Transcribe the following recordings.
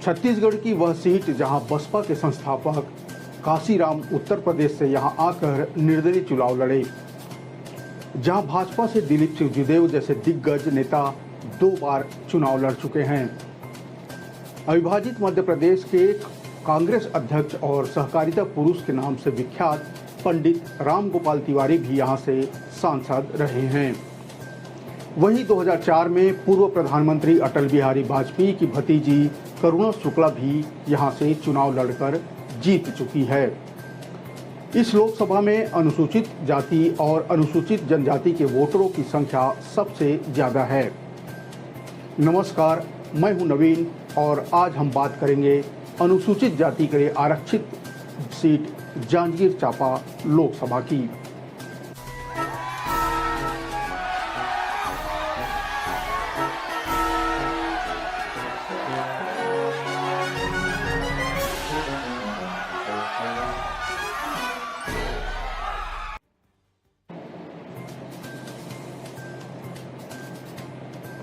छत्तीसगढ़ की वह सीट जहां बसपा के संस्थापक काशीराम उत्तर प्रदेश से यहां आकर निर्दलीय चुनाव लड़े, जहां भाजपा से दिलीप सिंह जैसे दिग्गज नेता 2 बार चुनाव लड़ चुके हैं। अविभाजित मध्य प्रदेश के कांग्रेस अध्यक्ष और सहकारिता पुरुष के नाम से विख्यात पंडित राम गोपाल तिवारी भी यहां से सांसद रहे हैं। वहीं 2004 में पूर्व प्रधानमंत्री अटल बिहारी वाजपेयी की भतीजी करुणा शुक्ला भी यहां से चुनाव लड़कर जीत चुकी है। इस लोकसभा में अनुसूचित जाति और अनुसूचित जनजाति के वोटरों की संख्या सबसे ज्यादा है। नमस्कार, मैं हूं नवीन और आज हम बात करेंगे अनुसूचित जाति के लिए आरक्षित सीट जांजगीर चांपा लोकसभा की।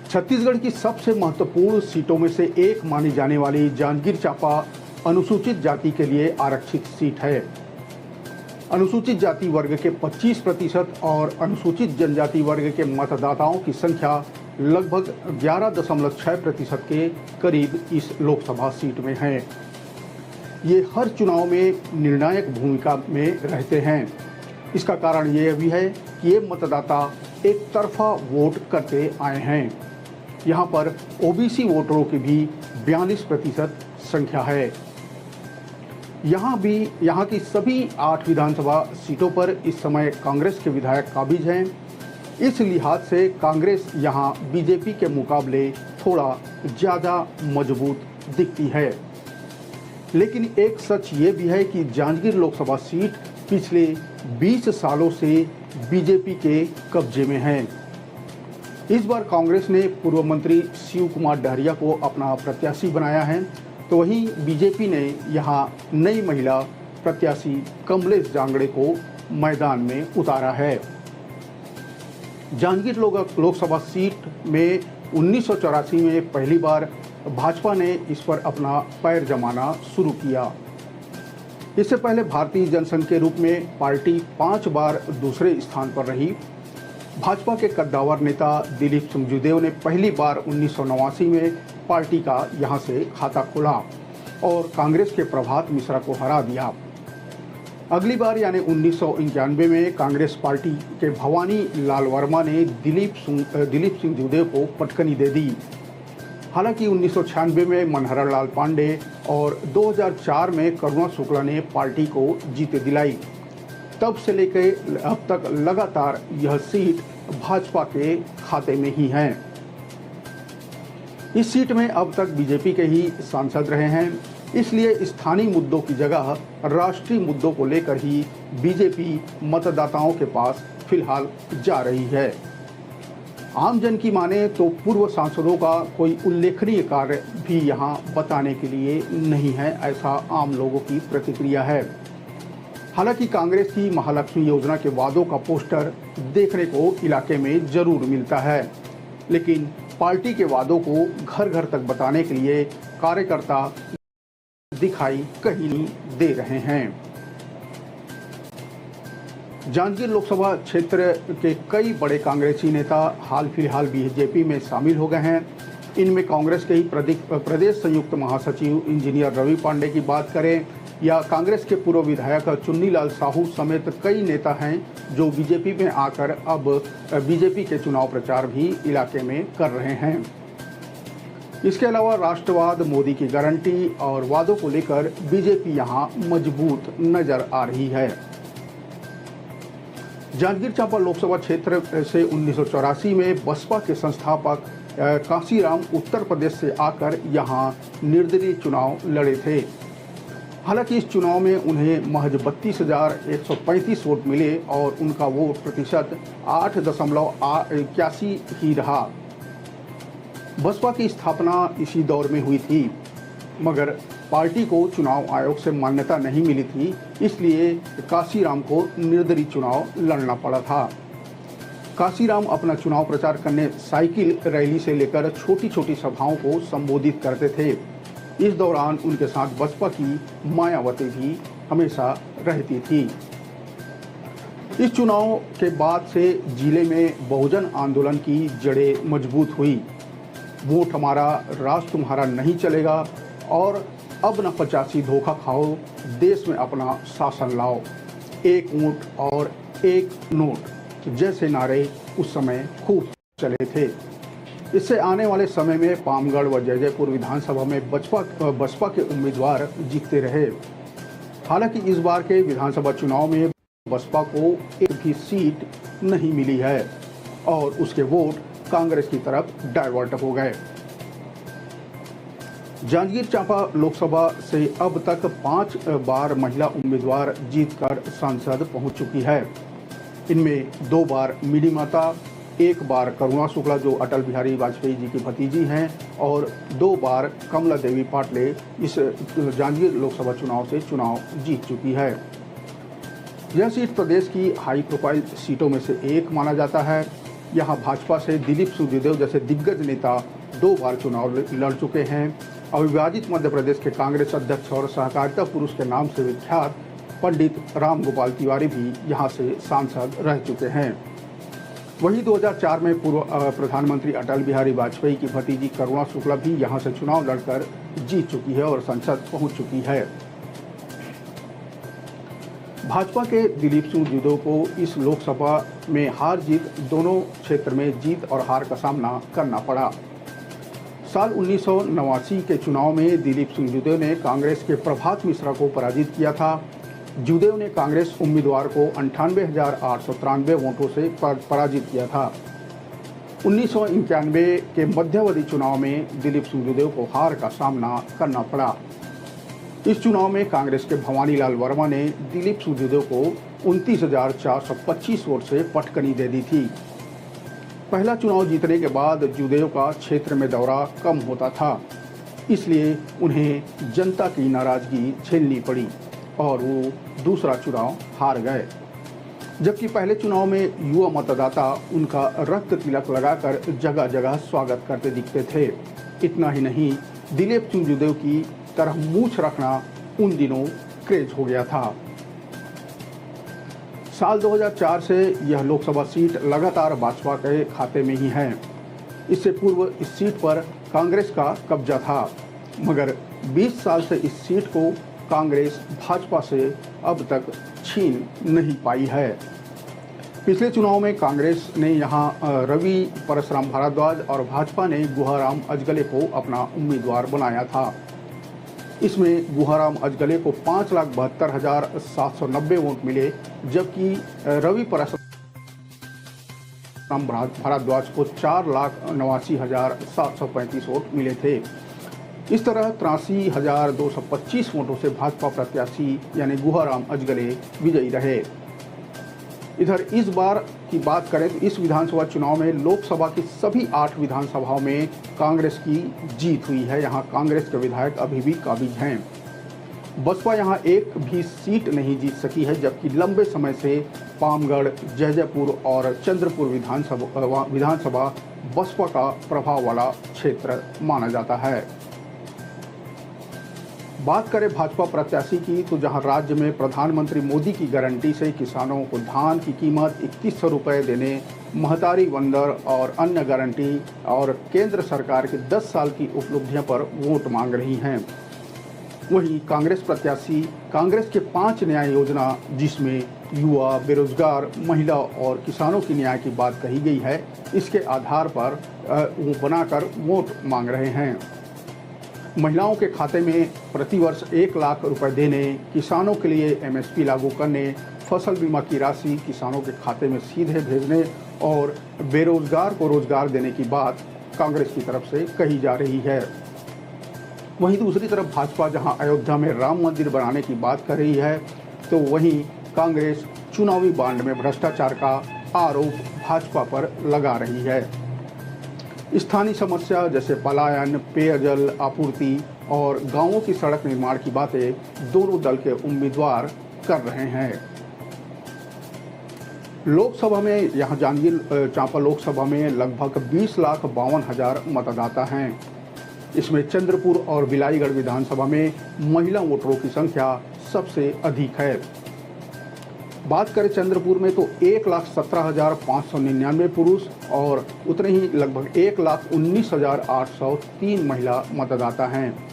छत्तीसगढ़ की सबसे महत्वपूर्ण सीटों में से एक मानी जाने वाली जांजगीर चांपा अनुसूचित जाति के लिए आरक्षित सीट है। अनुसूचित जाति वर्ग के 25% और अनुसूचित जनजाति वर्ग के मतदाताओं की संख्या लगभग 11.6% के करीब इस लोकसभा सीट में है। ये हर चुनाव में निर्णायक भूमिका में रहते हैं। इसका कारण यह भी है कि ये मतदाता एक तरफा वोट करते आए हैं। यहाँ पर ओबीसी वोटरों की भी 42% संख्या है। यहाँ की सभी 8 विधानसभा सीटों पर इस समय कांग्रेस के विधायक काबिज हैं। इस लिहाज से कांग्रेस यहाँ बीजेपी के मुकाबले थोड़ा ज़्यादा मजबूत दिखती है। लेकिन एक सच ये भी है कि जांजगीर लोकसभा सीट पिछले 20 सालों से बीजेपी के कब्जे में है। इस बार कांग्रेस ने पूर्व मंत्री शिव कुमार डहरिया को अपना प्रत्याशी बनाया है, तो वहीं बीजेपी ने यहां नई महिला प्रत्याशी कमलेश जांगड़े को मैदान में उतारा है। जांजगीर लोकसभा सीट में 1984 में पहली बार भाजपा ने इस पर अपना पैर जमाना शुरू किया। इससे पहले भारतीय जनसंघ के रूप में पार्टी 5 बार दूसरे स्थान पर रही। भाजपा के कद्दावर नेता दिलीप सिंह ने पहली बार 1989 में पार्टी का यहां से खाता खोला और कांग्रेस के प्रभात मिश्रा को हरा दिया। अगली बार यानी 1991 में कांग्रेस पार्टी के भवानी लाल वर्मा ने दिलीप सिंह को पटकनी दे दी। हालांकि 1996 में मनहर लाल पांडे और 2004 में करुणा शुक्ला ने पार्टी को जीत दिलाई। तब से लेकर अब तक लगातार यह सीट भाजपा के खाते में ही है। इस सीट में अब तक बीजेपी के ही सांसद रहे हैं, इसलिए स्थानीय मुद्दों की जगह राष्ट्रीय मुद्दों को लेकर ही बीजेपी मतदाताओं के पास फिलहाल जा रही है। आमजन की माने तो पूर्व सांसदों का कोई उल्लेखनीय कार्य भी यहां बताने के लिए नहीं है, ऐसा आम लोगों की प्रतिक्रिया है। हालांकि कांग्रेस की महालक्ष्मी योजना के वादों का पोस्टर देखने को इलाके में जरूर मिलता है, लेकिन पार्टी के वादों को घर घर तक बताने के लिए कार्यकर्ता दिखाई कहीं नहीं दे रहे हैं। जांजगीर लोकसभा क्षेत्र के कई बड़े कांग्रेसी नेता हाल फिलहाल बीजेपी में शामिल हो गए हैं। इनमें कांग्रेस के ही प्रदेश संयुक्त महासचिव इंजीनियर रवि पांडे की बात करें या कांग्रेस के पूर्व विधायक चुन्नीलाल साहू समेत कई नेता हैं जो बीजेपी में आकर अब बीजेपी के चुनाव प्रचार भी इलाके में कर रहे हैं। इसके अलावा राष्ट्रवाद, मोदी की गारंटी और वादों को लेकर बीजेपी यहां मजबूत नजर आ रही है। जांजगीर चांपा लोकसभा क्षेत्र से 1984 में बसपा के संस्थापक काशीराम उत्तर प्रदेश से आकर यहां निर्दलीय चुनाव लड़े थे। हालांकि इस चुनाव में उन्हें महज 32,135 वोट मिले और उनका वोट प्रतिशत 8.81 ही रहा। बसपा की स्थापना इसी दौर में हुई थी, मगर पार्टी को चुनाव आयोग से मान्यता नहीं मिली थी, इसलिए काशीराम को निर्दलीय चुनाव लड़ना पड़ा था। काशीराम अपना चुनाव प्रचार करने साइकिल रैली से लेकर छोटी छोटी सभाओं को संबोधित करते थे। इस दौरान उनके साथ बसपा की मायावती भी हमेशा रहती थी। इस चुनाव के बाद से जिले में बहुजन आंदोलन की जड़ें मजबूत हुई। वोट हमारा, राज तुम्हारा नहीं चलेगा और अब न 85 धोखा खाओ, देश में अपना शासन लाओ, एक वोट और एक नोट जैसे नारे उस समय खूब चले थे। इससे आने वाले समय में पामगढ़ व जैजैपुर विधानसभा में बसपा के उम्मीदवार जीतते रहे। हालांकि इस बार के विधानसभा चुनाव में बसपा को एक भी सीट नहीं मिली है और उसके वोट कांग्रेस की तरफ डाइवर्ट हो गए। जांजगीर चांपा लोकसभा से अब तक 5 बार महिला उम्मीदवार जीतकर संसद पहुंच चुकी है। इनमें 2 बार मिनी माता, 1 बार करुणा शुक्ला जो अटल बिहारी वाजपेयी जी की भतीजी हैं और 2 बार कमला देवी पाटले इस जांजगीर लोकसभा चुनाव से चुनाव जीत चुकी है। यह सीट प्रदेश की हाई प्रोफाइल सीटों में से एक माना जाता है। यहाँ भाजपा से दिलीप सुखदेव जैसे दिग्गज नेता 2 बार चुनाव लड़ चुके हैं। अविभाजित मध्य प्रदेश के कांग्रेस अध्यक्ष और सहकारिता पुरुष के नाम से विख्यात पंडित राम गोपाल तिवारी भी यहाँ से सांसद रह चुके हैं। वहीं 2004 में पूर्व प्रधानमंत्री अटल बिहारी वाजपेयी की भतीजी करुणा शुक्ला भी यहाँ से चुनाव लड़कर जीत चुकी है और संसद पहुँच चुकी है। भाजपा के दिलीप सिंह जूदेव को इस लोकसभा में हार जीत दोनों क्षेत्र में जीत और हार का सामना करना पड़ा। साल 1989 के चुनाव में दिलीप सिंह जूदेव ने कांग्रेस के प्रभात मिश्रा को पराजित किया था। जूदेव ने कांग्रेस उम्मीदवार को 98,893 वोटों से पराजित किया था। 1991 के मध्यावधि चुनाव में दिलीप सिंह जूदेव को हार का सामना करना पड़ा। इस चुनाव में कांग्रेस के भवानी लाल वर्मा ने दिलीप सिंह जूदेव को 29,425 वोट से पटकनी दे दी थी। पहला चुनाव जीतने के बाद जूदेव का क्षेत्र में दौरा कम होता था, इसलिए उन्हें जनता की नाराजगी झेलनी पड़ी और वो दूसरा चुनाव हार गए। जबकि पहले चुनाव में युवा मतदाता उनका रक्त तिलक लगाकर जगह जगह स्वागत करते दिखते थे। इतना ही नहीं, दिलीप सिंह जूदेव की तरह मूछ रखना उन दिनों क्रेज हो गया था। साल 2004 से यह लोकसभा सीट लगातार भाजपा के खाते में ही है। इससे पूर्व इस सीट पर कांग्रेस का कब्जा था, मगर 20 साल से इस सीट को कांग्रेस भाजपा से अब तक छीन नहीं पाई है। पिछले चुनाव में कांग्रेस ने यहां रवि परसराम भारद्वाज और भाजपा ने गुहाराम अजगले को अपना उम्मीदवार बनाया था। इसमें गुहाराम अजगले को 5,72,790 वोट मिले, जबकि रवि परसराम भारद्वाज को 4,89,735 वोट मिले थे। इस तरह 83,225 वोटों से भाजपा प्रत्याशी यानी गुहाराम अजगले विजयी रहे। इधर इस बार की बात करें तो इस विधानसभा चुनाव में लोकसभा की सभी 8 विधानसभाओं में कांग्रेस की जीत हुई है। यहां कांग्रेस के विधायक अभी भी काबिज हैं। बसपा यहां एक भी सीट नहीं जीत सकी है, जबकि लंबे समय से पामगढ़, जैजैपुर और चंद्रपुर विधानसभा बसपा का प्रभाव वाला क्षेत्र माना जाता है। बात करें भाजपा प्रत्याशी की तो जहां राज्य में प्रधानमंत्री मोदी की गारंटी से किसानों को धान की कीमत 3100 रुपये देने, महतारी वंदर और अन्य गारंटी और केंद्र सरकार की 10 साल की उपलब्धियों पर वोट मांग रही हैं, वहीं कांग्रेस प्रत्याशी कांग्रेस के 5 न्याय योजना जिसमें युवा, बेरोजगार, महिला और किसानों की न्याय की बात कही गई है, इसके आधार पर वो बनाकर वोट मांग रहे हैं। महिलाओं के खाते में प्रतिवर्ष 1 लाख रुपए देने, किसानों के लिए MSP लागू करने, फसल बीमा की राशि किसानों के खाते में सीधे भेजने और बेरोजगार को रोजगार देने की बात कांग्रेस की तरफ से कही जा रही है। वहीं दूसरी तरफ भाजपा जहां अयोध्या में राम मंदिर बनाने की बात कर रही है, तो वहीं कांग्रेस चुनावी बांड में भ्रष्टाचार का आरोप भाजपा पर लगा रही है। स्थानीय समस्या जैसे पलायन, पेयजल आपूर्ति और गांवों की सड़क निर्माण की बातें दोनों दल के उम्मीदवार कर रहे हैं। लोकसभा में यहां जांजगीर चांपा लोकसभा में लगभग 20,52,000 मतदाता हैं। इसमें चंद्रपुर और बिलाईगढ़ विधानसभा में महिला वोटरों की संख्या सबसे अधिक है। बात करें चंद्रपुर में तो 1,17,599 पुरुष और उतने ही लगभग 1,19,803 महिला मतदाता हैं।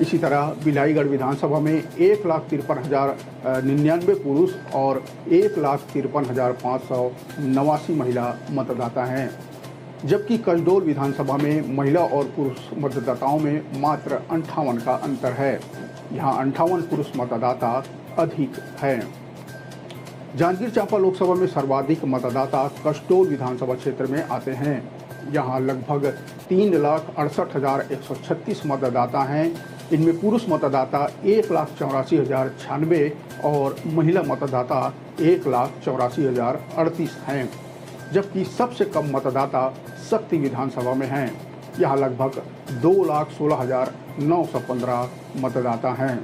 इसी तरह बिलाईगढ़ विधानसभा में 1,53,099 पुरुष और 1,53,589 महिला मतदाता हैं, जबकि कसडोल विधानसभा में महिला और पुरुष मतदाताओं में मात्र 58 का अंतर है। यहाँ 58 पुरुष मतदाता अधिक हैं। जांजगीर चांपा लोकसभा में सर्वाधिक मतदाता कसडोल विधानसभा क्षेत्र में आते हैं। यहाँ लगभग 3,68,136 मतदाता हैं। इनमें पुरुष मतदाता 1,84,096 और महिला मतदाता 1,84,038 हैं, जबकि सबसे कम मतदाता शक्ति विधानसभा में हैं। यहाँ लगभग 2,16,915 मतदाता हैं।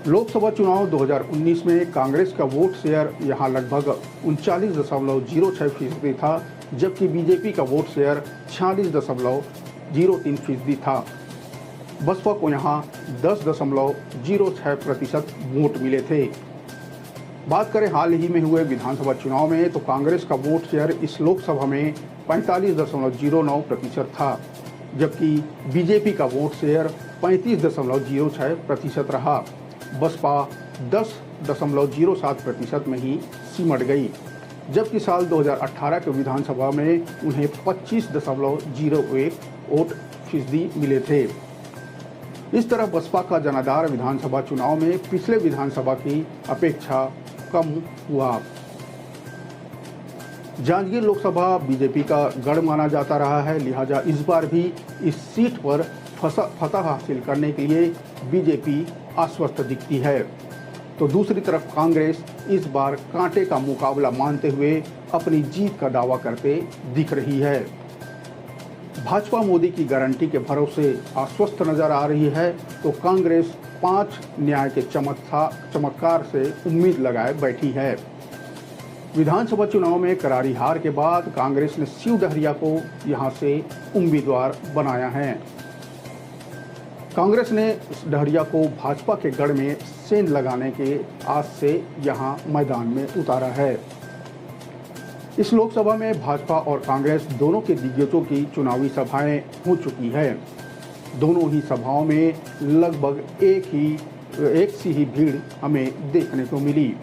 लोकसभा चुनाव 2019 में कांग्रेस का वोट शेयर यहाँ लगभग 39.06% था, जबकि बीजेपी का वोट शेयर 46.03% था। बसपा को यहाँ 10.06% वोट मिले थे। बात करें हाल ही में हुए विधानसभा चुनाव में तो कांग्रेस का वोट शेयर इस लोकसभा में 45.09% था, जबकि बीजेपी का वोट शेयर 35.06% रहा। बसपा 10.07% में ही सिमट गई, जबकि साल 2018 के विधानसभा में उन्हें 25.01% मिले थे। इस तरह बसपा का जनाधार विधानसभा चुनाव में पिछले विधानसभा की अपेक्षा कम हुआ। जांजगीर लोकसभा बीजेपी का गढ़ माना जाता रहा है, लिहाजा इस बार भी इस सीट पर फतह हासिल करने के लिए बीजेपी आश्वस्त दिखती है। तो दूसरी तरफ कांग्रेस इस बार कांटे का मुकाबला मानते हुए अपनी जीत का दावा करते दिख रही है। भाजपा मोदी की गारंटी के भरोसे आश्वस्त नजर आ रही है, तो कांग्रेस 5 न्याय के चमत्कार से उम्मीद लगाए बैठी है। विधानसभा चुनाव में करारी हार के बाद कांग्रेस ने शिव डहरिया को यहां से उम्मीदवार बनाया है। कांग्रेस ने डहरिया को भाजपा के गढ़ में सेंध लगाने के आस से यहां मैदान में उतारा है। इस लोकसभा में भाजपा और कांग्रेस दोनों के दिग्गजों की चुनावी सभाएं हो चुकी है। दोनों ही सभाओं में लगभग एक सी ही भीड़ हमें देखने को मिली।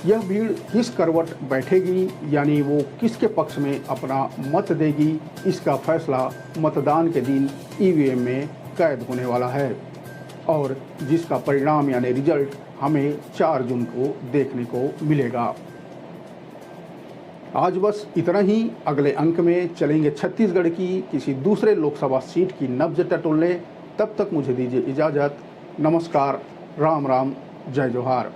यह भीड़ किस करवट बैठेगी, यानी वो किसके पक्ष में अपना मत देगी, इसका फैसला मतदान के दिन ईवीएम में कैद होने वाला है और जिसका परिणाम यानी रिजल्ट हमें 4 जून को देखने को मिलेगा। आज बस इतना ही। अगले अंक में चलेंगे छत्तीसगढ़ की किसी दूसरे लोकसभा सीट की नब्ज टटोलने। तब तक मुझे दीजिए इजाज़त। नमस्कार, राम राम, जय जोहार।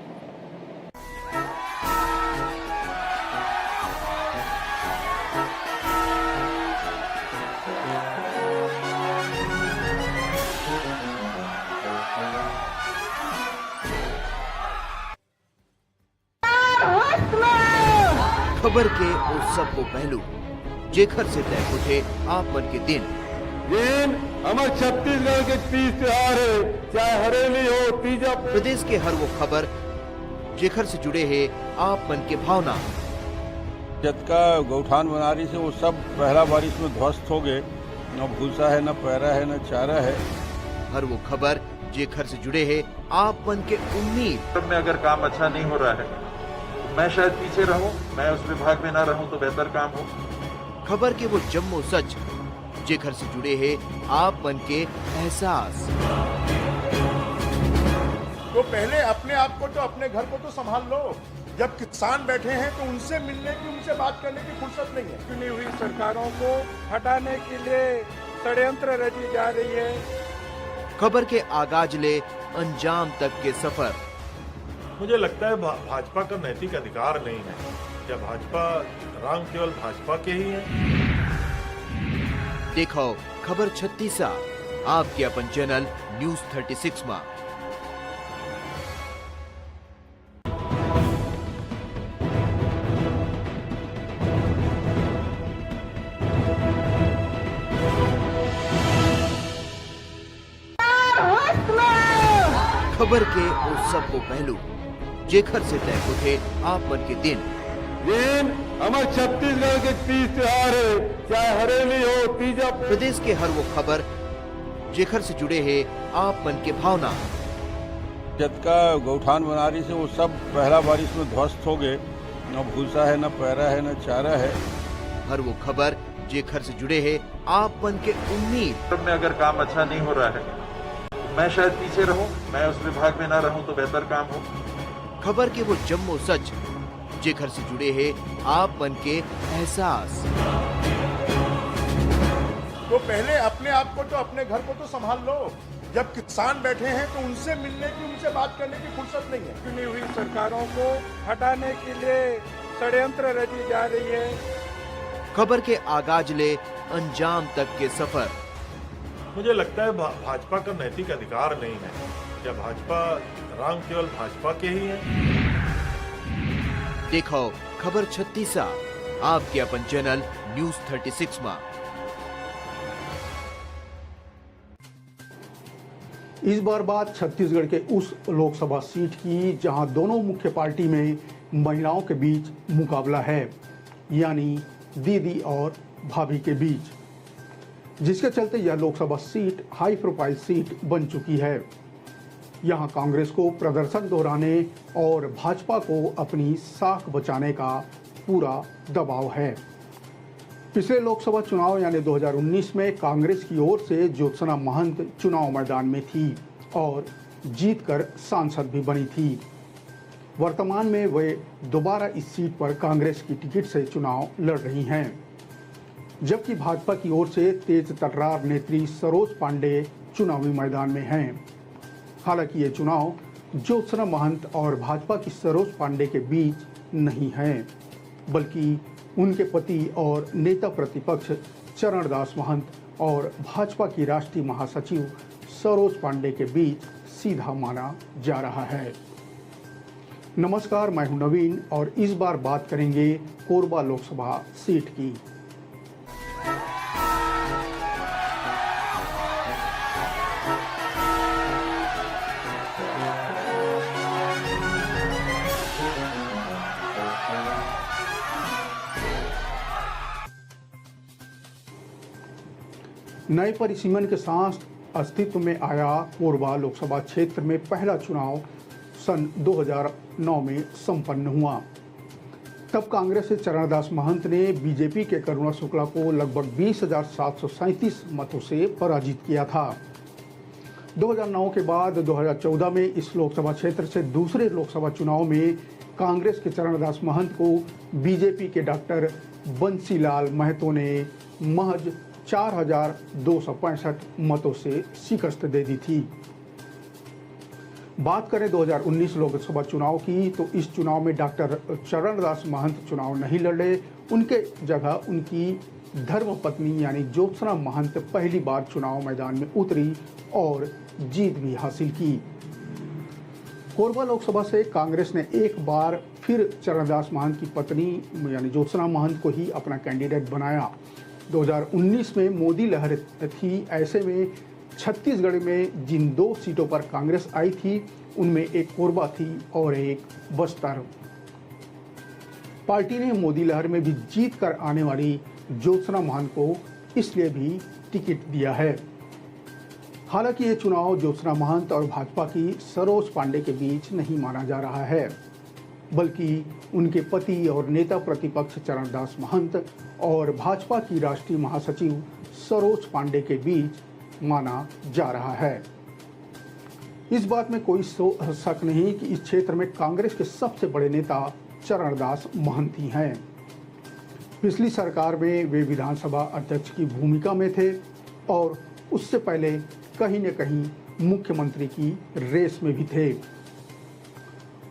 खबर के उस सबको पहलू जेखर से तय उठे आप मन के दिन हमारे छत्तीसगढ़ के तीज त्योहार है, चाहे हरेली हो, तीजा। प्रदेश के हर वो खबर जेखर से जुड़े है आप मन के भावना। जतका गौठान बनारी से वो सब पहला बारिश में ध्वस्त हो गए। न भूसा है, न पैरा है, न चारा है। हर वो खबर जेखर से जुड़े है आप मन के उम्मीद। में अगर काम अच्छा नहीं हो रहा है, मैं शायद पीछे रहूं, मैं उस विभाग में ना रहूं तो बेहतर काम हो। खबर के वो जम्मो सच जेखर से जुड़े हैं आप मन के एहसास। तो पहले अपने आप को, तो अपने घर को तो संभाल लो। जब किसान बैठे हैं तो उनसे मिलने की, उनसे बात करने की फुर्सत नहीं है। चुनी हुई सरकारों को हटाने के लिए षड्यंत्र रची जा रही है। खबर के आगाज ले अंजाम तक के सफर। मुझे लगता है भाजपा का नैतिक अधिकार नहीं है। क्या भाजपा रंग केवल भाजपा के ही है? देखो खबर 36 आपके अपन चैनल न्यूज 36 में। खबर के उस सब को पहलू जेखर से तय उठे आप मन के दिन हमारे छत्तीसगढ़ के तीज त्योहार है, चाहे हरेली हो तीजा। प्रदेश के हर वो खबर जेखर से जुड़े हैं आप मन के भावना। जतका गौठान बना रही से वो सब पहला बारिश में ध्वस्त हो गए। न भूसा है, न पैरा है, न चारा है। हर वो खबर जेखर से जुड़े हैं आप मन के उम्मीद। सब में अगर काम अच्छा नहीं हो रहा है, मैं शायद पीछे रहूं, मैं उस विभाग में ना रहूं तो बेहतर काम हो। खबर के वो जम्मो सच जेखर से जुड़े हैं आप मन के एहसास। तो पहले अपने आप को तो अपने घर को तो संभाल लो। जब किसान बैठे हैं तो उनसे मिलने की, उनसे बात करने की फुर्सत नहीं है। चुनी हुई सरकारों को हटाने के लिए षड्यंत्र रची जा रही है। खबर के आगाज ले अंजाम तक के सफर। मुझे लगता है भाजपा का नैतिक अधिकार नहीं है। क्या भाजपा रंग केवल भाजपा के ही है? देखो खबर 36 आपके अपन चैनल न्यूज 36 में। इस बार बात छत्तीसगढ़ के उस लोकसभा सीट की जहां दोनों मुख्य पार्टी में महिलाओं के बीच मुकाबला है, यानी दीदी और भाभी के बीच, जिसके चलते यह Lok Sabha seat high profile seat बन चुकी है। यहां कांग्रेस को प्रदर्शन दोहराने और भाजपा को अपनी साख बचाने का पूरा दबाव है। पिछले लोकसभा चुनाव यानी 2019 में कांग्रेस की ओर से ज्योत्सना महंत चुनाव मैदान में थी और जीतकर सांसद भी बनी थी। वर्तमान में वे दोबारा इस सीट पर कांग्रेस की टिकट से चुनाव लड़ रही हैं, जबकि भाजपा की ओर से तेज तर्रार नेत्री सरोज पांडे चुनावी मैदान में हैं। हालांकि ये चुनाव ज्योत्सना महंत और भाजपा की सरोज पांडे के बीच नहीं है, बल्कि उनके पति और नेता प्रतिपक्ष चरणदास महंत और भाजपा की राष्ट्रीय महासचिव सरोज पांडे के बीच सीधा माना जा रहा है। नमस्कार, मैं हूं नवीन और इस बार बात करेंगे कोरबा लोकसभा सीट की। नए परिसीमन के साथ अस्तित्व में आया कोरबा लोकसभा क्षेत्र में पहला चुनाव सन 2009 में संपन्न हुआ। तब कांग्रेस से चरणदास महंत ने बीजेपी के करुणा शुक्ला को लगभग 20,737 मतों से पराजित किया था। 2009 के बाद 2014 में इस लोकसभा क्षेत्र से दूसरे लोकसभा चुनाव में कांग्रेस के चरणदास महंत को बीजेपी के डॉक्टर बंसीलाल महतो ने महज 4,265 मतों से शिकस्त दे दी थी। बात करें 2019 लोकसभा चुनाव की, तो इस चुनाव में डॉक्टर चरणदास महंत चुनाव नहीं लड़े। उनके जगह उनकी धर्मपत्नी यानी ज्योत्सना महंत पहली बार चुनाव मैदान में उतरी और जीत भी हासिल की। कोरबा लोकसभा से कांग्रेस ने एक बार फिर चरणदास महंत की पत्नी यानी ज्योत्सना महंत को ही अपना कैंडिडेट बनाया। 2019 में मोदी लहर थी, ऐसे में छत्तीसगढ़ में जिन 2 सीटों पर कांग्रेस आई थी उनमें एक कोरबा थी और एक बस्तर। पार्टी ने मोदी लहर में भी जीत कर आने वाली ज्योत्सना महंत को इसलिए भी टिकट दिया है। हालांकि ये चुनाव ज्योत्सना महंत और भाजपा की सरोज पांडे के बीच नहीं माना जा रहा है, बल्कि उनके पति और नेता प्रतिपक्ष चरणदास महंत और भाजपा की राष्ट्रीय महासचिव सरोज पांडे के बीच माना जा रहा है। इस बात में कोई शक नहीं कि इस क्षेत्र में कांग्रेस के सबसे बड़े नेता चरणदास महंत ही हैं। पिछली सरकार में वे विधानसभा अध्यक्ष की भूमिका में थे और उससे पहले कहीं न कहीं मुख्यमंत्री की रेस में भी थे।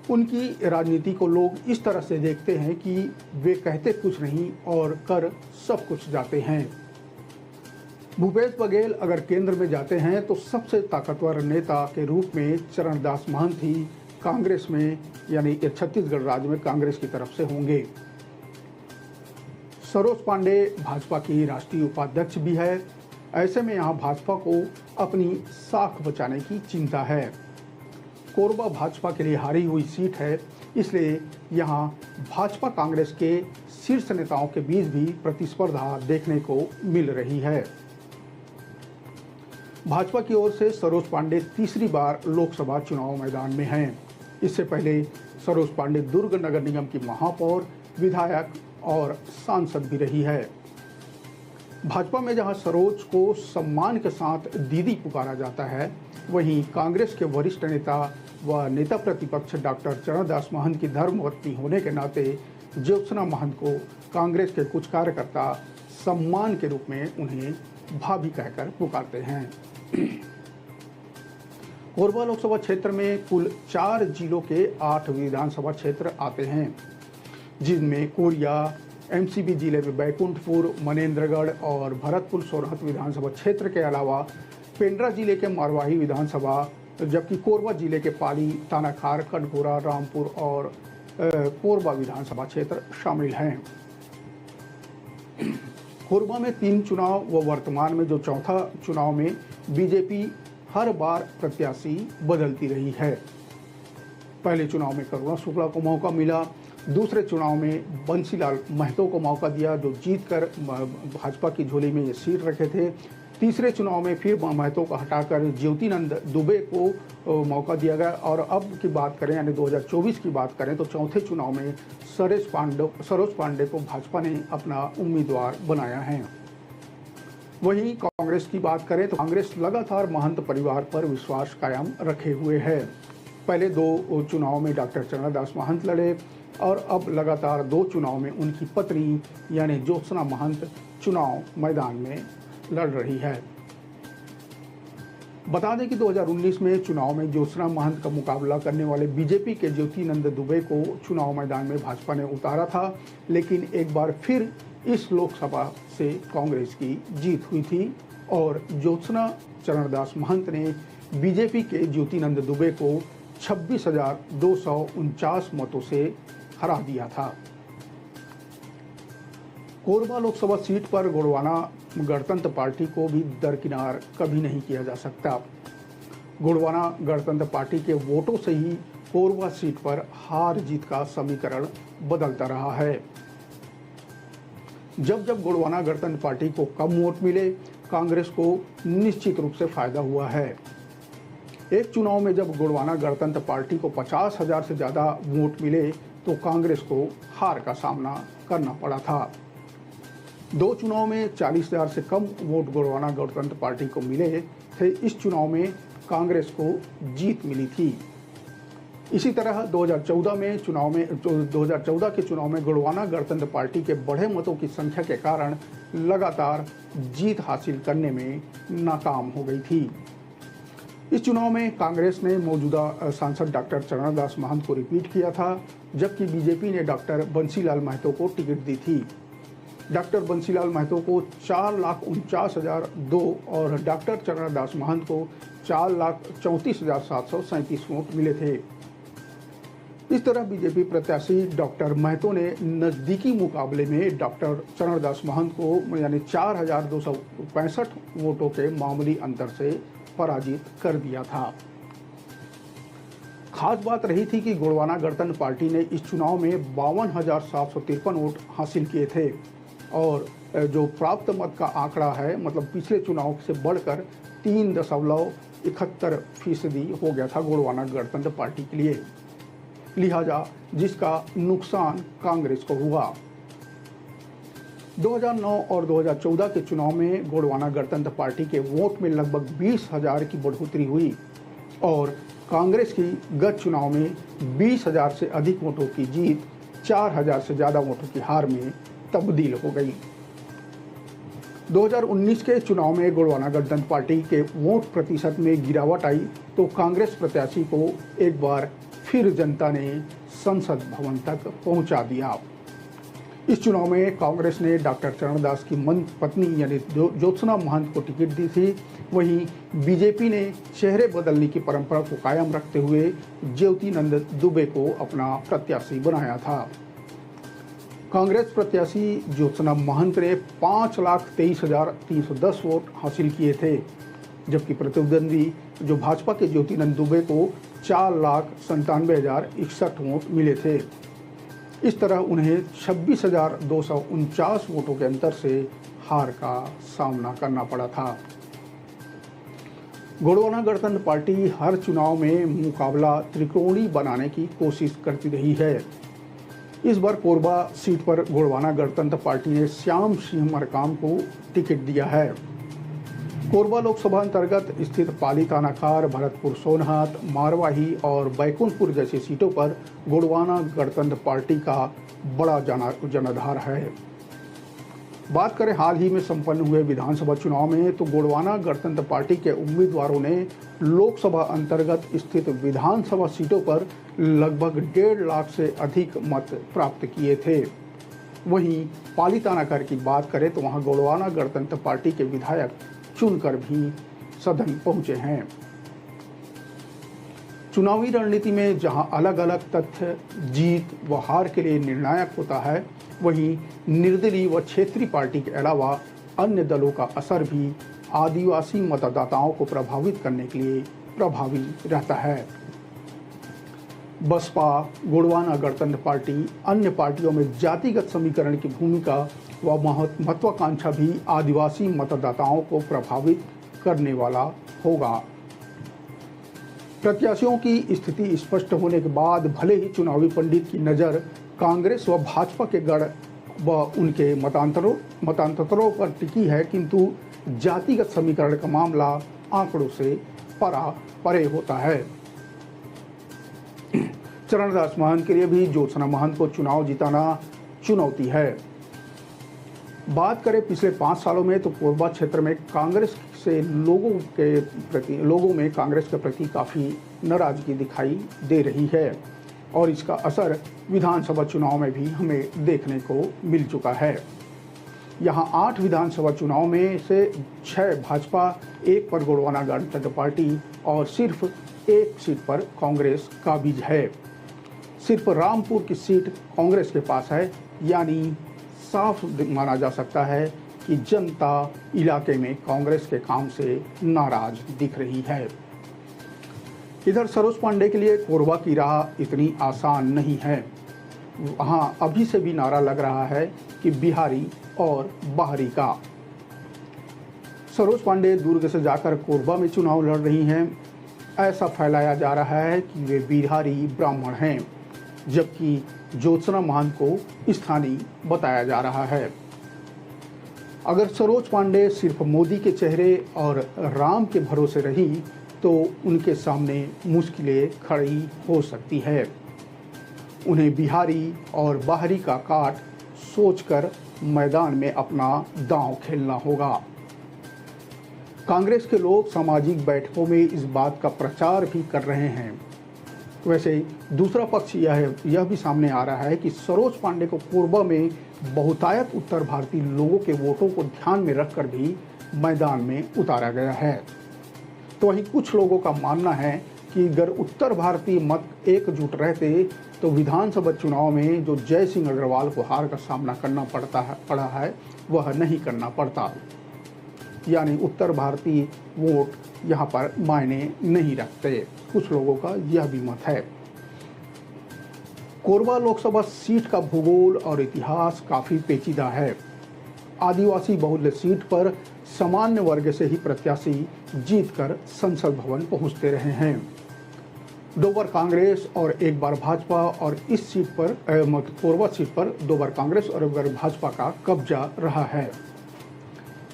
उनकी राजनीति को लोग इस तरह से देखते हैं कि वे कहते कुछ नहीं और कर सब कुछ जाते हैं। भूपेश बघेल अगर केंद्र में जाते हैं तो सबसे ताकतवर नेता के रूप में चरणदास महंत ही कांग्रेस में यानी छत्तीसगढ़ राज्य में कांग्रेस की तरफ से होंगे। सरोज पांडे भाजपा की राष्ट्रीय उपाध्यक्ष भी है। ऐसे में यहाँ भाजपा को अपनी साख बचाने की चिंता है। कोरबा भाजपा के लिए हारी हुई सीट है, इसलिए यहां भाजपा कांग्रेस के शीर्ष नेताओं के बीच भी प्रतिस्पर्धा देखने को मिल रही है। भाजपा की ओर से सरोज पांडे तीसरी बार लोकसभा चुनाव मैदान में हैं। इससे पहले सरोज पांडे दुर्ग नगर निगम की महापौर, विधायक और सांसद भी रही है। भाजपा में जहां सरोज को सम्मान के साथ दीदी पुकारा जाता है, वहीं कांग्रेस के वरिष्ठ नेता व नेता प्रतिपक्ष डॉक्टर चरणदास महंत की धर्मपत्नी होने के नाते ज्योत्सना महंत को कांग्रेस के कुछ कार्यकर्ता सम्मान के रूप में उन्हें भाभी कहकर पुकारते हैं। कोरबा लोकसभा क्षेत्र में कुल 4 जिलों के 8 विधानसभा क्षेत्र आते हैं, जिनमें कोरिया, एमसीबी जिले में बैकुंठपुर, मनेंद्रगढ़ और भरतपुर सोरहत विधानसभा क्षेत्र के अलावा पेंड्रा जिले के मरवाही विधानसभा, जबकि कोरबा जिले के पाली, तानाखार, कटघोरा, रामपुर और कोरबा विधानसभा क्षेत्र शामिल हैं। कोरबा में 3 चुनाव व वर्तमान में जो चौथा चुनाव में बीजेपी हर बार प्रत्याशी बदलती रही है। पहले चुनाव में करुणा शुक्ला को मौका मिला, दूसरे चुनाव में बंसीलाल महतो को मौका दिया जो जीतकर भाजपा की झोली में ये सीट रखे थे। तीसरे चुनाव में फिर महतो को हटाकर ज्योतिनंद दुबे को मौका दिया गया और अब की बात करें यानी 2024 की बात करें तो चौथे चुनाव में सरोज पांडे को भाजपा ने अपना उम्मीदवार बनाया है। वहीं कांग्रेस की बात करें तो कांग्रेस लगातार महंत परिवार पर विश्वास कायम रखे हुए है। पहले 2 चुनाव में डॉक्टर चरणदास महंत लड़े और अब लगातार 2 चुनाव में उनकी पत्नी यानी ज्योत्सना महंत चुनाव मैदान में लड़ रही है। बता दें कि 2019 में चुनाव में ज्योत्सना महंत का मुकाबला करने वाले बीजेपी के ज्योतिनंद दुबे को चुनाव मैदान में भाजपा ने उतारा था, लेकिन एक बार फिर इस लोकसभा से कांग्रेस की जीत हुई थी और ज्योत्सना चरणदास महंत ने बीजेपी के ज्योतिनंद दुबे को 26,249 मतों से हरा दिया था। कोरबा लोकसभा सीट पर गोंडवाना गणतंत्र पार्टी को भी दरकिनार कभी नहीं किया जा सकता। गोंडवाना गणतंत्र पार्टी के वोटों से ही कोरबा सीट पर हार जीत का समीकरण बदलता रहा है। जब जब गोंडवाना गणतंत्र पार्टी को कम वोट मिले, कांग्रेस को निश्चित रूप से फायदा हुआ है। एक चुनाव में जब गोंडवाना गणतंत्र पार्टी को 50,000 से ज्यादा वोट मिले तो कांग्रेस को हार का सामना करना पड़ा था। 2 चुनाव में 40,000 से कम वोट गोंडवाना गणतंत्र पार्टी को मिले थे। इस चुनाव में कांग्रेस को जीत मिली थी। इसी तरह 2014 के चुनाव में गोंडवाना गणतंत्र पार्टी के बढ़े मतों की संख्या के कारण लगातार जीत हासिल करने में नाकाम हो गई थी। इस चुनाव में कांग्रेस ने मौजूदा सांसद डॉक्टर चरणदास महंत को रिपीट किया था, जबकि बीजेपी ने डॉक्टर बंसीलाल महतो को टिकट दी थी। डॉक्टर बंसीलाल महतो को 4,49,002 और डॉक्टर चरणदास महंत को 4,34,737 वोट मिले थे। इस तरह बीजेपी प्रत्याशी डॉक्टर महतो ने नजदीकी मुकाबले में डॉक्टर चरणदास महंत को यानी 4,265 वोटों के मामूली अंतर से पराजित कर दिया था। खास बात रही थी कि गोंडवाना गणतंत्र पार्टी ने इस चुनाव में 52,753 वोट हासिल किए थे और जो प्राप्त मत का आंकड़ा है मतलब पिछले चुनाव से बढ़कर 3.71% हो गया था गोंडवाना गणतंत्र पार्टी के लिए, लिहाजा जिसका नुकसान कांग्रेस को हुआ। 2009 और 2014 के चुनाव में गोंडवाना गणतंत्र पार्टी के वोट में लगभग 20,000 की बढ़ोतरी हुई और कांग्रेस की गत चुनाव में 20,000 से अधिक वोटों की जीत 4,000 से ज्यादा वोटों की हार में तब्दील हो गई। 2019 के चुनाव में गोंडवाना गणतंत्र पार्टी के वोट प्रतिशत में गिरावट आई तो कांग्रेस प्रत्याशी को एक बार फिर जनता ने संसद भवन तक पहुंचा दिया। इस चुनाव में कांग्रेस ने डॉक्टर चरणदास की पत्नी यानी ज्योत्सना महंत को टिकट दी थी। वहीं बीजेपी ने चेहरे बदलने की परंपरा को कायम रखते हुए ज्योतिनंद दुबे को अपना प्रत्याशी बनाया था। कांग्रेस प्रत्याशी ज्योत्सना महंत ने 5,23,310 वोट हासिल किए थे, जबकि प्रतिद्वंदी जो भाजपा के ज्योतिनंद दुबे को 4,97,061 वोट मिले थे। इस तरह उन्हें 26,249 वोटों के अंतर से हार का सामना करना पड़ा था। गोंडवाना गणतंत्र पार्टी हर चुनाव में मुकाबला त्रिकोणीय बनाने की कोशिश करती रही है। इस बार कोरबा सीट पर गोंडवाना गणतंत्र पार्टी ने श्याम सिंह मरकाम को टिकट दिया है। कोरबा लोकसभा अंतर्गत स्थित पाली तानाखार, भरतपुर सोनहत, मारवाही और बैकुंठपुर जैसी सीटों पर गोंडवाना गणतंत्र पार्टी का बड़ा जनाधार है। बात करें हाल ही में संपन्न हुए विधानसभा चुनाव में, तो गोंडवाना गणतंत्र पार्टी के उम्मीदवारों ने लोकसभा अंतर्गत स्थित विधानसभा सीटों पर लगभग 1.5 लाख से अधिक मत प्राप्त किए थे। वहीं पाली तानाखार की बात करें तो वहां गोंडवाना गणतंत्र पार्टी के विधायक चुनकर भी सदन पहुंचे हैं। चुनावी रणनीति में जहां अलग अलग तथ्य जीत व हार के लिए निर्णायक होता है, वहीं निर्दलीय व क्षेत्रीय पार्टी के अलावा अन्य दलों का असर भी आदिवासी मतदाताओं को प्रभावित करने के लिए प्रभावी रहता है। बसपा, गोंडवाना गणतंत्र पार्टी, अन्य पार्टियों में जातिगत समीकरण की भूमिका व महत्वाकांक्षा भी आदिवासी मतदाताओं को प्रभावित करने वाला होगा। प्रत्याशियों की स्थिति स्पष्ट होने के बाद भले ही चुनावी पंडित की नज़र कांग्रेस व भाजपा के गढ़ व उनके मतांतरों पर टिकी है, किंतु जातिगत समीकरण का मामला आंकड़ों से परे होता है। चरणदास महंत के लिए भी ज्योत्सना महंत को चुनाव जिताना चुनौती है। बात करें पिछले 5 सालों में, तो कोरबा क्षेत्र में कांग्रेस से लोगों में कांग्रेस के प्रति काफ़ी नाराजगी दिखाई दे रही है और इसका असर विधानसभा चुनाव में भी हमें देखने को मिल चुका है। यहाँ 8 विधानसभा चुनाव में से 6 भाजपा, 1 पर गोंडवाना गणतंत्र पार्टी और सिर्फ 1 सीट पर कांग्रेस काबिज है। सिर्फ रामपुर की सीट कांग्रेस के पास है, यानी साफ माना जा सकता है कि जनता इलाके में कांग्रेस के काम से नाराज दिख रही है। इधर सरोज पांडे के लिए कोरबा की राह इतनी आसान नहीं है। वहाँ अभी से भी नारा लग रहा है कि बिहारी और बाहरी का। सरोज पांडे दुर्ग से जाकर कोरबा में चुनाव लड़ रही हैं। ऐसा फैलाया जा रहा है कि वे बिहारी ब्राह्मण हैं, जबकि ज्योत्सना महंत को स्थानीय बताया जा रहा है। अगर सरोज पांडे सिर्फ मोदी के चेहरे और राम के भरोसे रही तो उनके सामने मुश्किलें खड़ी हो सकती है। उन्हें बिहारी और बाहरी का काट सोचकर मैदान में अपना दांव खेलना होगा। कांग्रेस के लोग सामाजिक बैठकों में इस बात का प्रचार भी कर रहे हैं। वैसे दूसरा पक्ष यह भी सामने आ रहा है कि सरोज पांडे को कोरबा में बहुतायत उत्तर भारतीय लोगों के वोटों को ध्यान में रखकर भी मैदान में उतारा गया है। तो वहीं कुछ लोगों का मानना है कि अगर उत्तर भारतीय मत एकजुट रहते तो विधानसभा चुनाव में जो जय सिंह अग्रवाल को हार का सामना करना पड़ा है वह नहीं करना पड़ता। यानी उत्तर भारतीय वोट यहाँ पर मायने नहीं रखते। कुछ लोगों का यह भी मत है। कोरबा लोकसभा सीट का भूगोल और इतिहास काफ़ी पेचीदा है। आदिवासी बहुल्य सीट पर सामान्य वर्ग से ही प्रत्याशी जीतकर संसद भवन पहुंचते रहे हैं। 2 बार कांग्रेस और 1 बार भाजपा, और इस सीट पर कोरबा सीट पर 2 बार कांग्रेस और 1 बार भाजपा का कब्जा रहा है।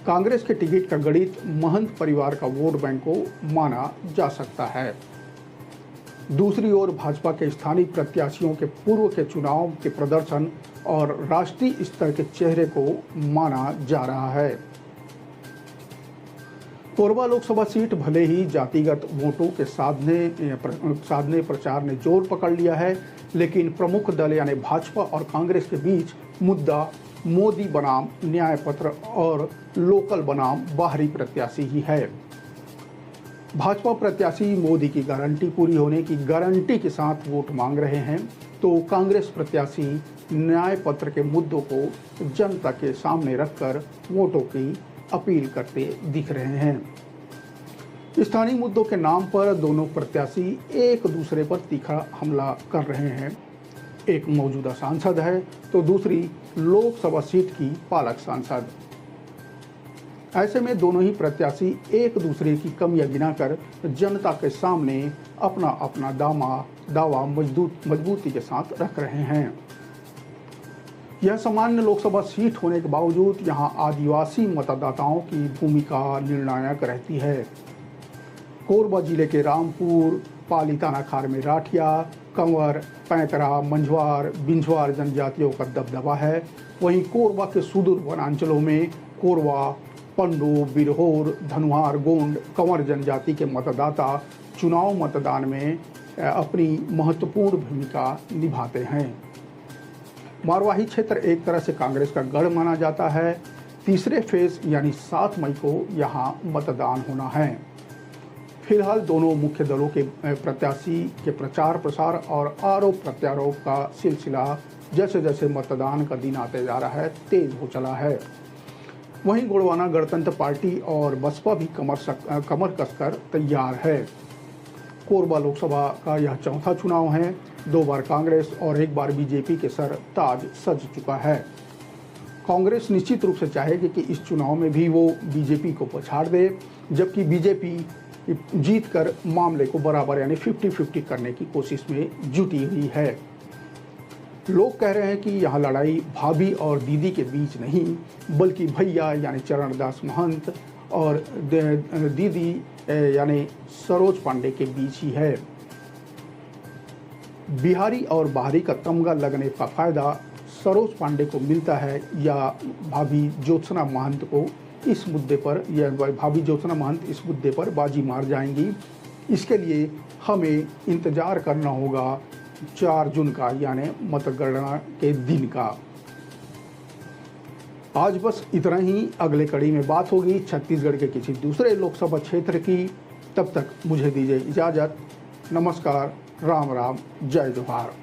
कांग्रेस के टिकट का गणित महंत परिवार का वोट बैंक को माना जा सकता है। दूसरी ओर भाजपा के स्थानीय प्रत्याशियों के पूर्व के चुनाव के प्रदर्शन और राष्ट्रीय स्तर के चेहरे को माना जा रहा है। कोरबा लोकसभा सीट भले ही जातिगत वोटों के साधने प्रचार ने जोर पकड़ लिया है, लेकिन प्रमुख दल यानी भाजपा और कांग्रेस के बीच मुद्दा मोदी बनाम न्याय पत्र और लोकल बनाम बाहरी प्रत्याशी ही है। भाजपा प्रत्याशी मोदी की गारंटी पूरी होने की गारंटी के साथ वोट मांग रहे हैं, तो कांग्रेस प्रत्याशी न्याय पत्र के मुद्दों को जनता के सामने रखकर वोटों की अपील करते दिख रहे हैं। स्थानीय मुद्दों के नाम पर दोनों प्रत्याशी एक दूसरे पर तीखा हमला कर रहे हैं। एक मौजूदा सांसद है तो दूसरी लोकसभा सीट की पालक सांसद। ऐसे में दोनों ही प्रत्याशी एक दूसरे की कमियां गिनाकर जनता के सामने अपना अपना दावा मजबूती के साथ रख रहे हैं। यह सामान्य लोकसभा सीट होने के बावजूद यहां आदिवासी मतदाताओं की भूमिका निर्णायक रहती है। कोरबा जिले के रामपुर, पाली थानाखार में राठिया, कंवर, पैंतरा, मंझवार, बिंझवार जनजातियों का दबदबा है। वहीं कोरबा के सुदूर वनांचलों में कोरवा, पंडो, बिरहोर, धनुहार, गोंड, कंवर जनजाति के मतदाता चुनाव मतदान में अपनी महत्वपूर्ण भूमिका निभाते हैं। मारवाही क्षेत्र एक तरह से कांग्रेस का गढ़ माना जाता है। तीसरे फेज यानी 7 मई को यहां मतदान होना है। फिलहाल दोनों मुख्य दलों के प्रत्याशी के प्रचार प्रसार और आरोप प्रत्यारोप का सिलसिला जैसे जैसे मतदान का दिन आते जा रहा है तेज हो चला है। वहीं गोंडवाना गणतंत्र पार्टी और बसपा भी कमर कसकर तैयार है। कोरबा लोकसभा का यह चौथा चुनाव है। 2 बार कांग्रेस और 1 बार बीजेपी के सर ताज सज चुका है। कांग्रेस निश्चित रूप से चाहेगी कि इस चुनाव में भी वो बीजेपी को पछाड़ दे, जबकि बीजेपी जीतकर मामले को बराबर यानी 50-50 करने की कोशिश में जुटी हुई है। लोग कह रहे हैं कि यह लड़ाई भाभी और दीदी के बीच नहीं, बल्कि भैया यानी चरणदास महंत और दीदी यानी सरोज पांडे के बीच ही है। बिहारी और बाहरी का तमगा लगने का फायदा सरोज पांडे को मिलता है या भाभी ज्योत्सना महंत को इस मुद्दे पर, या भाभी ज्योत्सना महंत इस मुद्दे पर बाजी मार जाएंगी। इसके लिए हमें इंतजार करना होगा 4 जून का यानी मतगणना के दिन का। आज बस इतना ही। अगले कड़ी में बात होगी छत्तीसगढ़ के किसी दूसरे लोकसभा क्षेत्र की। तब तक मुझे दीजिए इजाजत। नमस्कार, राम राम, जय जोहार।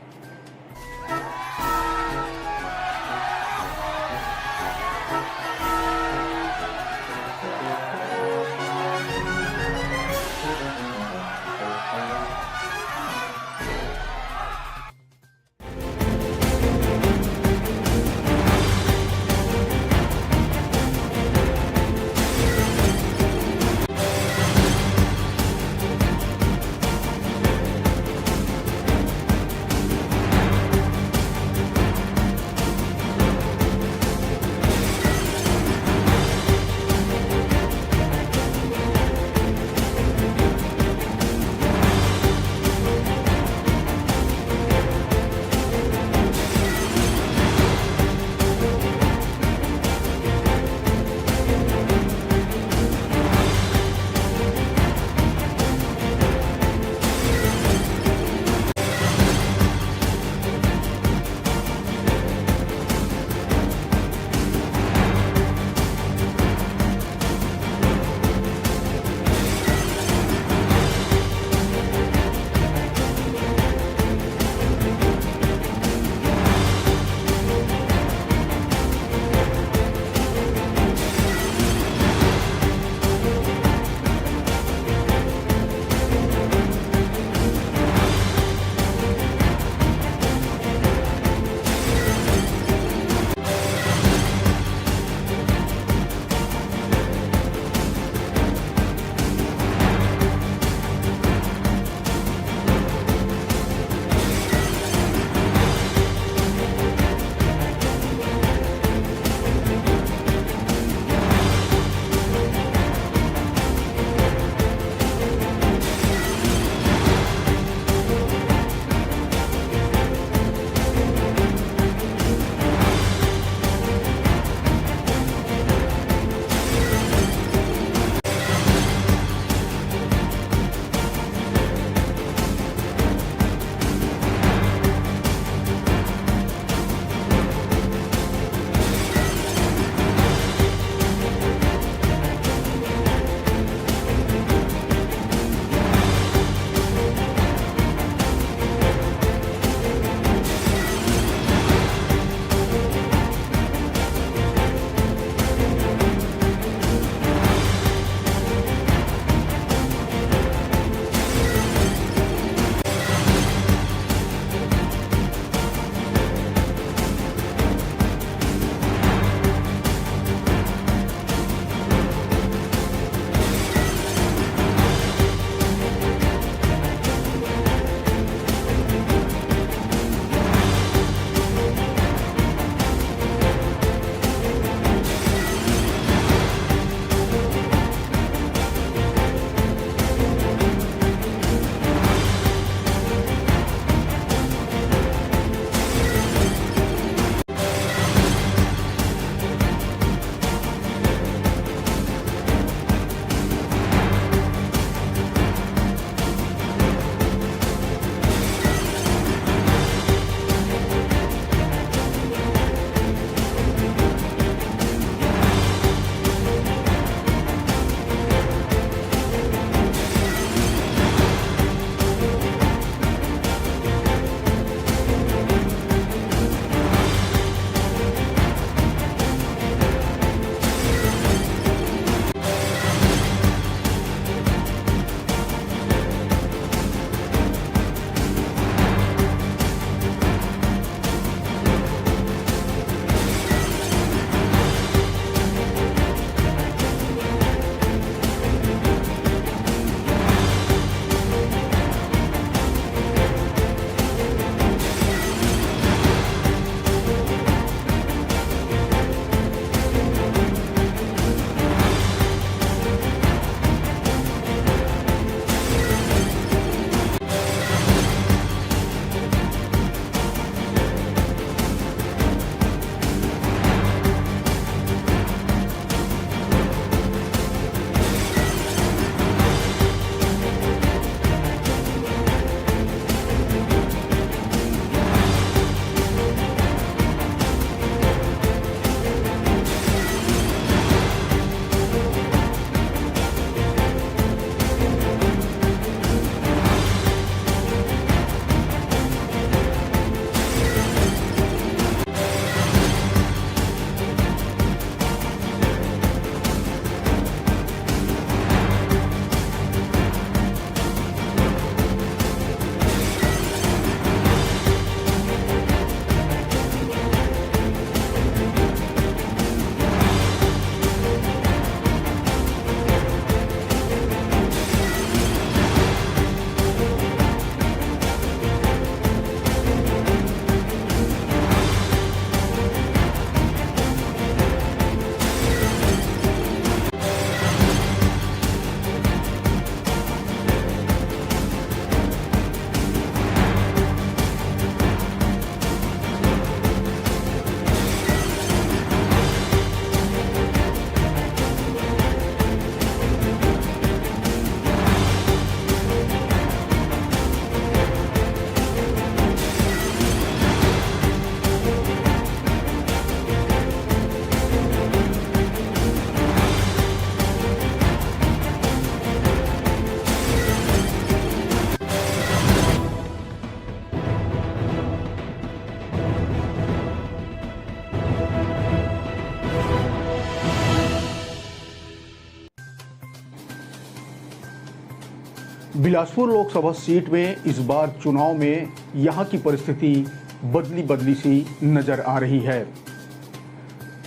बिलासपुर लोकसभा सीट में इस बार चुनाव में यहां की परिस्थिति बदली बदली सी नजर आ रही है।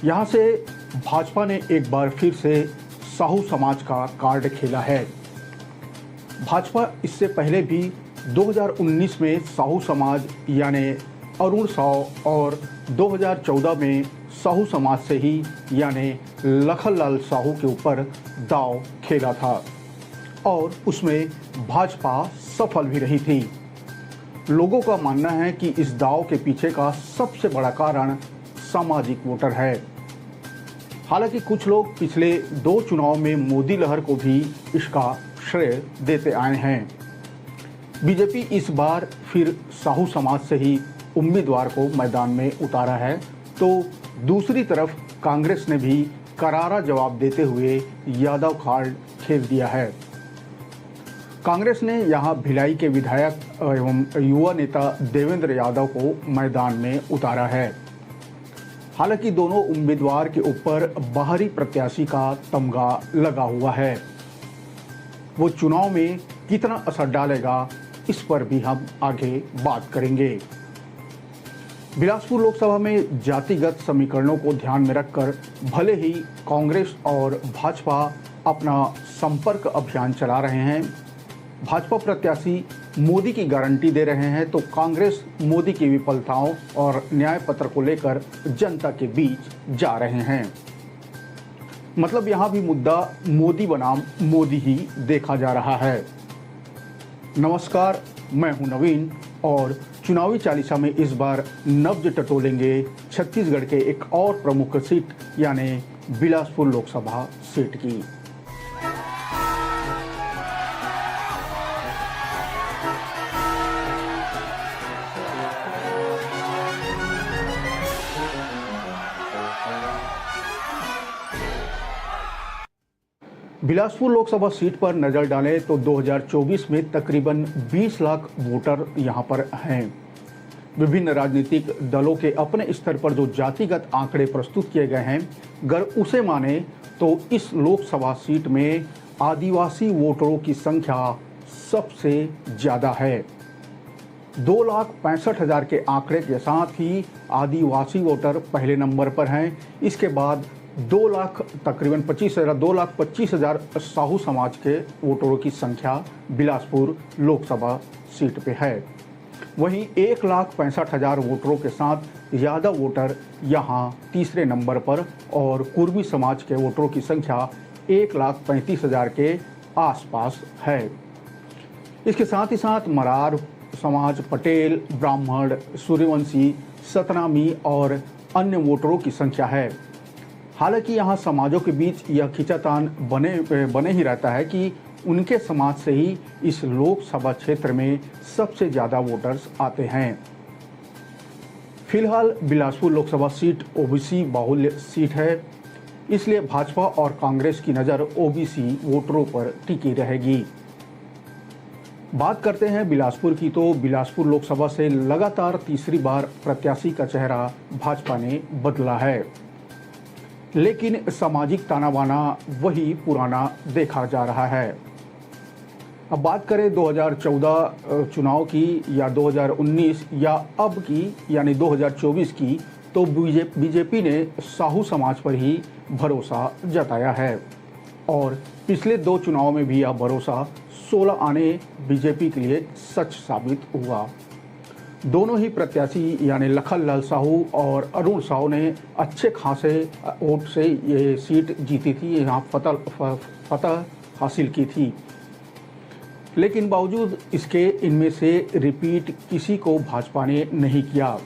यहां से भाजपा ने एक बार फिर से साहू समाज का कार्ड खेला है। भाजपा इससे पहले भी 2019 में साहू समाज यानी अरुण साव और 2014 में साहू समाज से ही यानी लखनलाल साहू के ऊपर दांव खेला था और उसमें भाजपा सफल भी रही थी। लोगों का मानना है कि इस दांव के पीछे का सबसे बड़ा कारण सामाजिक वोटर है। हालांकि कुछ लोग पिछले 2 चुनाव में मोदी लहर को भी इसका श्रेय देते आए हैं। बीजेपी इस बार फिर साहू समाज से ही उम्मीदवार को मैदान में उतारा है, तो दूसरी तरफ कांग्रेस ने भी करारा जवाब देते हुए यादव कार्ड खेल दिया है। कांग्रेस ने यहां भिलाई के विधायक एवं युवा नेता देवेंद्र यादव को मैदान में उतारा है। हालांकि दोनों उम्मीदवार के ऊपर बाहरी प्रत्याशी का तमगा लगा हुआ है। वो चुनाव में कितना असर डालेगा, इस पर भी हम आगे बात करेंगे। बिलासपुर लोकसभा में जातिगत समीकरणों को ध्यान में रखकर भले ही कांग्रेस और भाजपा अपना संपर्क अभियान चला रहे हैं, भाजपा प्रत्याशी मोदी की गारंटी दे रहे हैं, तो कांग्रेस मोदी की विफलताओं और न्याय पत्र को लेकर जनता के बीच जा रहे हैं। मतलब यहाँ भी मुद्दा मोदी बनाम मोदी ही देखा जा रहा है। नमस्कार, मैं हूं नवीन और चुनावी चालीसा में इस बार नब्ज टटोलेंगे छत्तीसगढ़ के एक और प्रमुख सीट यानी बिलासपुर लोकसभा सीट की। बिलासपुर लोकसभा सीट पर नजर डालें तो 2024 में तकरीबन 20 लाख वोटर यहां पर हैं। विभिन्न राजनीतिक दलों के अपने स्तर पर जो जातिगत आंकड़े प्रस्तुत किए गए हैं, अगर उसे माने तो इस लोकसभा सीट में आदिवासी वोटरों की संख्या सबसे ज़्यादा है। 2,65,000 के आंकड़े के साथ ही आदिवासी वोटर पहले नंबर पर हैं। इसके बाद 2,25,000 साहू समाज के वोटरों की संख्या बिलासपुर लोकसभा सीट पे है। वहीं 1,65,000 वोटरों के साथ यादव वोटर यहां तीसरे नंबर पर और कुर्मी समाज के वोटरों की संख्या 1,35,000 के आसपास है। इसके साथ ही साथ मरार समाज, पटेल, ब्राह्मण, सूर्यवंशी, सतनामी और अन्य वोटरों की संख्या है। हालांकि यहाँ समाजों के बीच यह खींचातान बने ही रहता है कि उनके समाज से ही इस लोकसभा क्षेत्र में सबसे ज़्यादा वोटर्स आते हैं। फिलहाल बिलासपुर लोकसभा सीट ओबीसी बाहुल्य सीट है, इसलिए भाजपा और कांग्रेस की नज़र ओबीसी वोटरों पर टिकी रहेगी। बात करते हैं बिलासपुर की, तो बिलासपुर लोकसभा से लगातार तीसरी बार प्रत्याशी का चेहरा भाजपा ने बदला है, लेकिन सामाजिक ताना बाना वही पुराना देखा जा रहा है। अब बात करें 2014 चुनाव की या 2019 या अब की यानी 2024 की, तो बीजेपी ने साहू समाज पर ही भरोसा जताया है और पिछले 2 चुनाव में भी यह भरोसा 16 आने बीजेपी के लिए सच साबित हुआ। दोनों ही प्रत्याशी यानी लखनलाल साहू और अरुण साहू ने अच्छे खासे वोट से ये सीट जीती थी, यहाँ फतह हासिल की थी। लेकिन बावजूद इसके इनमें से रिपीट किसी को भाजपा ने नहीं किया।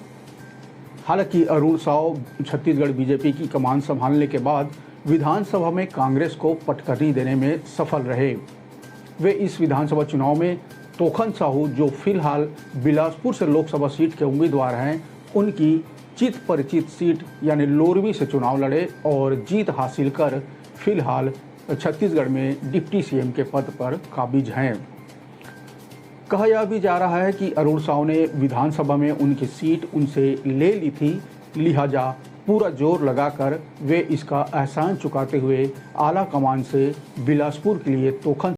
हालांकि अरुण साहू छत्तीसगढ़ बीजेपी की कमान संभालने के बाद विधानसभा में कांग्रेस को पटखनी देने में सफल रहे। वे इस विधानसभा चुनाव में तोखन साहू, जो फिलहाल बिलासपुर से लोकसभा सीट के उम्मीदवार हैं, उनकी चित परिचित सीट यानी लोरवी से चुनाव लड़े और जीत हासिल कर फिलहाल छत्तीसगढ़ में डिप्टी सीएम के पद पर काबिज हैं। कहा यह भी जा रहा है कि अरुण साहू ने विधानसभा में उनकी सीट उनसे ले ली थी, लिहाजा पूरा जोर लगाकर वे इसका एहसान चुकाते हुए आला कमान से बिलासपुर के लिए तोखन